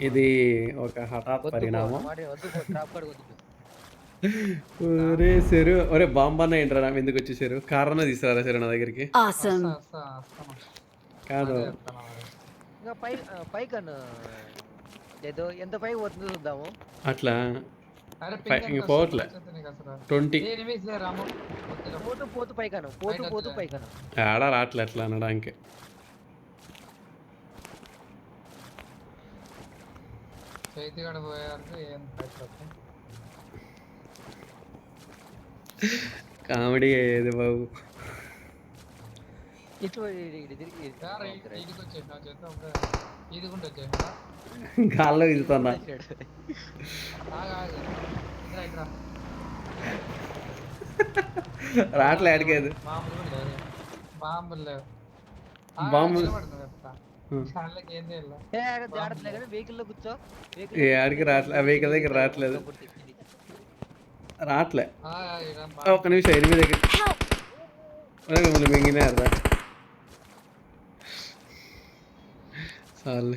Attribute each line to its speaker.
Speaker 1: ఇది ఒక హఠాత్ పరిణామం. ఒరే సెరు, ఒరే బాంబన్న ఏంట్రా నా మీదకి వచ్చేసారు. కారణ తీసుకురారా సెరు నా దగ్గరికి.
Speaker 2: Awesome.
Speaker 1: కాదు
Speaker 3: ఇంకా పైకను ఏదో ఎంత పైకి పోతుందో చూద్దాము.
Speaker 1: అట్లా ఇంక పోవట్లే 20
Speaker 3: పోతూ పైకను
Speaker 1: ఆడ రావట్లే అట్లా అనడానికి. కామెడీ ఏది బాబు. గాల్లో ఇస్తున్నా రావట్లే అడిగేది బాంబు
Speaker 3: వెహికల్ కూర్చో.
Speaker 1: ఆడికి రావట్లే, ఆ వెహికల్ దగ్గర రావట్లేదు. రావట్లే ఒక్క నిమిషం 8 దగ్గర మిమ్మల్ని మింగినారా చాలే.